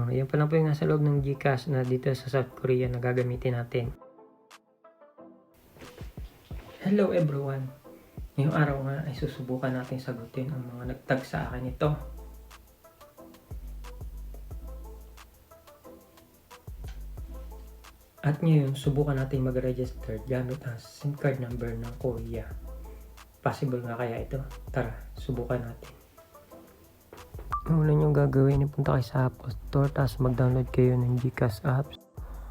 Yan pa lang po yung nasa loob ng GCash na dito sa South Korea na gagamitin natin. Hello everyone! Ngayong araw nga ay susubukan natin sagutin ang mga nagtag sa akin ito. At ngayon, subukan natin mag-register gamit ang SIM card number ng Korea. Possible nga kaya ito? Tara, subukan natin. Ang una nyo gagawin, punta kayo sa Apple Store, tapos mag-download kayo ng GCash apps.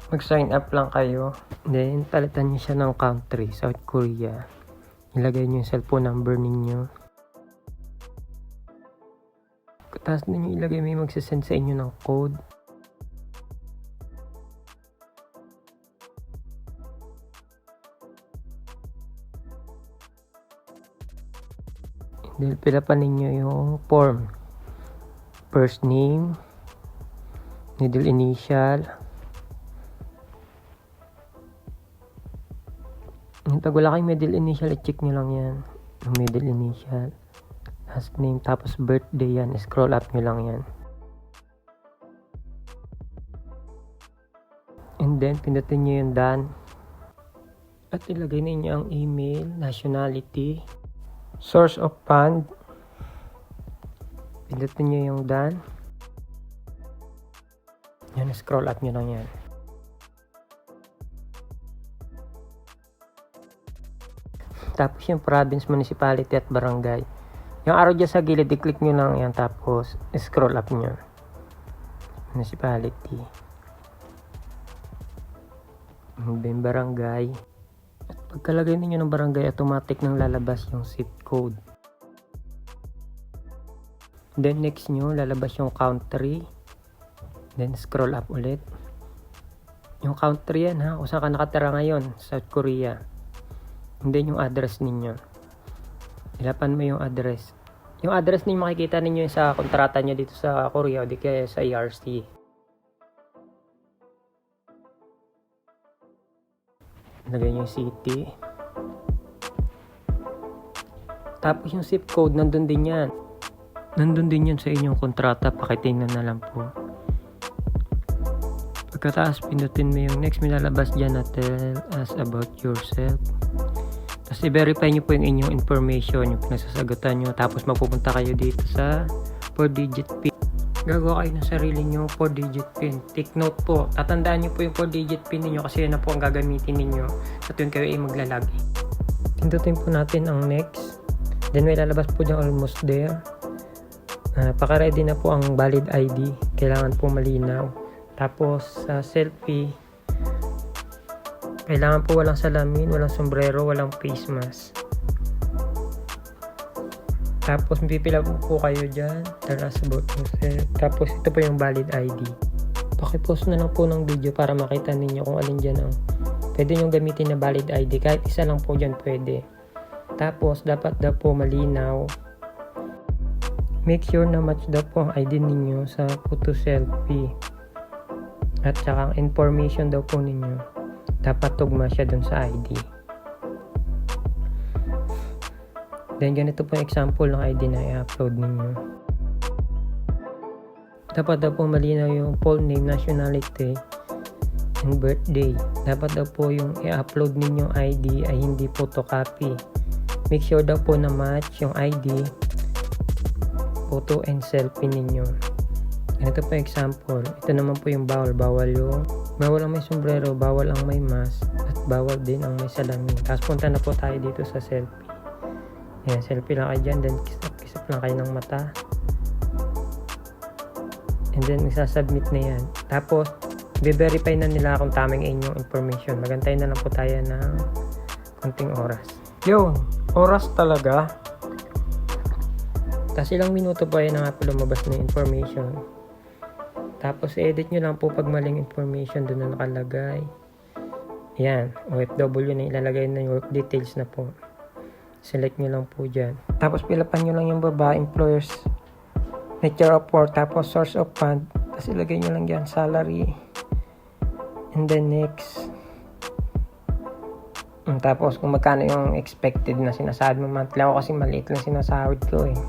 Mag-sign up lang kayo. Then, palitan nyo siya ng country, South Korea. Ilagay nyo yung cellphone number ninyo. Tapos na nyo ilagay, may magsasend sa inyo ng code. Then, pilapan ninyo yung form. First name, middle initial. Pag wala kayong middle initial, i-check nyo lang yan. Yung middle initial. Last name, tapos birthday yan. Scroll up nyo lang yan. And then, pindutin nyo yung done. At ilagay ninyo ang email, nationality, source of fund. Pindutin nyo yung done. Yan, scroll up nyo lang yan. Tapos yung province, municipality at barangay. Yung arrow dyan sa gilid, i-click nyo lang yan. Tapos scroll up nyo. Municipality. And then barangay. At pagkalagay ninyo ng barangay, automatic nang lalabas yung zip code. Then next nyo, lalabas yung country. Then scroll up ulit. Yung country yan ha, kung saan ka nakatira ngayon, South Korea. And then yung address ninyo. Ilapan mo yung address. Yung address ninyo makikita ninyo sa kontrata nyo dito sa Korea o di kaya sa ERC. Lagay nyo yung city. Tapos yung zip code, nandun din yan. Nandun din yun sa inyong kontrata, pakitingnan na lang po. Pagkataas, pindutin mo yung next, milalabas dyan na tell us about yourself. Tapos i-verify nyo po yung inyong information, yung pinasasagutan nyo. Tapos magpupunta kayo dito sa 4-digit PIN. Gagawa kayo ng sarili nyo 4-digit PIN. Take note po, tatandaan nyo po yung 4-digit PIN ninyo kasi yun na po ang gagamitin ninyo sa tuwing kayo ay maglalagi. Pindutin po natin ang next. Then may lalabas po dyan almost there. Paka-ready na po ang valid ID. Kailangan po malinaw. Tapos sa selfie, kailangan po walang salamin, walang sombrero, walang face mask. Tapos pipila po kayo dyan. Tell us about yourself. Tapos ito po yung valid ID. Pakipost na lang po ng video para makita ninyo kung alin dyan ang pwede nyo gamitin na valid ID. Kahit isa lang po dyan pwede. Tapos dapat daw po malinaw. Make sure na match daw po ang ID ninyo sa photo selfie. At saka ang information daw po ninyo. Dapat tugma siya dun sa ID. Then ganito po yung example ng ID na i-upload ninyo. Dapat daw po malinaw yung full name, nationality, and birthday. Dapat daw po yung i-upload ninyong ID ay hindi photocopy. Make sure daw po na match yung ID, photo and selfie ninyo. Ito po example. Ito naman po yung bawal. Bawal ang may sombrero, bawal ang may mask, at bawal din ang may salamin. Tapos punta na po tayo dito sa selfie. Ayan, selfie lang kayo dyan. Then kiss up lang kayo ng mata. And then magsasubmit na yan. Tapos, i-verify na nila kung tamang inyong information. Magantay na lang po tayo ng konting oras. Yun, oras talaga. Tapos ilang minuto pa yun na nga po lumabas na information. Tapos edit nyo lang po pag maling information doon na nakalagay. Yan, OFW na ilalagay na yung work details na po. Select nyo lang po dyan. Tapos pilapan nyo lang yung baba, employers, nature of work, tapos source of fund. Tapos ilagay nyo lang dyan, salary. And then next. Tapos kung magkano yung expected na sinasabi mo monthly. Ako kasi maliit lang sinasahod ko eh.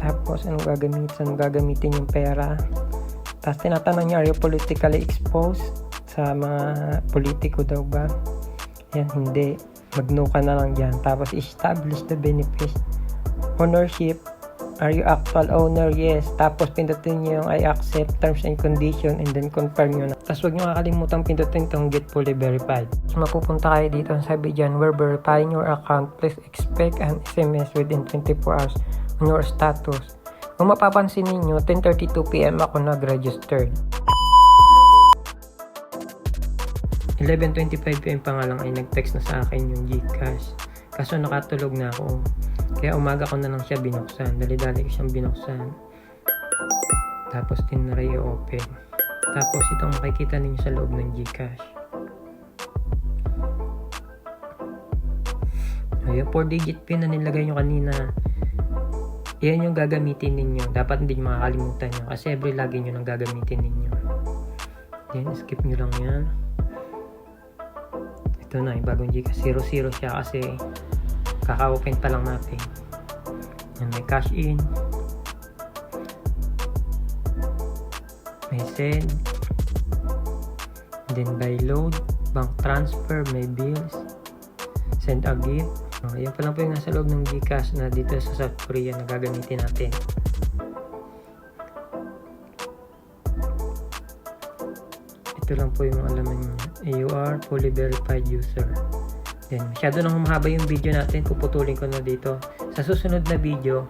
Tapos anong gagamitin yung pera. Tapos tinatanong niya, are you politically exposed? Sa mga politiko daw ba? Yan, hindi. Mag-no ka na lang dyan. Tapos establish the benefits. Ownership. Are you actual owner? Yes. Tapos pindutin niyo yung I accept terms and condition and then confirm nyo na. Tapos huwag nyo kakalimutan pindutin itong get fully verified. So mapupunta kayo dito. Sabi dyan, we're verifying your account. Please expect an SMS within 24 hours on your status. Kung mapapansin ninyo, 10:32 PM ako nag-registered. 11:25 PM pa nga lang ay nag-text na sa akin yung GCash. Kaso nakatulog na ako. Kaya umaga ko na lang siya binuksan. Dali-dali ko siyang binuksan. Tapos tinry i-open. Tapos itong makikita ninyo sa loob ng GCash. Yung 4-digit pin na nilagay nyo kanina. Yan yung gagamitin ninyo. Dapat hindi nyo makakalimutan nyo. Kasi every lagi nyo nang gagamitin ninyo. Then skip nyo lang yan. Ito na yung bagong GCash. 00 siya kasi kaka-open pa lang natin. Yan, may cash in. May send. Then buy load. Bank transfer. May bills. Send a gift. Yan pa lang po yung nasa loob ng GCash na dito sa South Korea na gagamitin natin. Ito lang po yung mga alaman niya. You are fully verified user. Then, masyado nang humahaba yung video natin. Puputulin ko na dito. Sa susunod na video,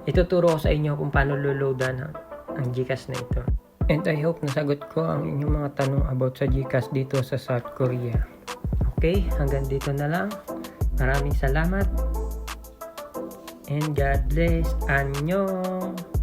ituturo ko sa inyo kung paano loloadan ang GCash na ito. And I hope nasagot ko ang inyong mga tanong about sa GCash dito sa South Korea. Okay, hanggang dito na lang. Maraming salamat. And God bless. Annyeong!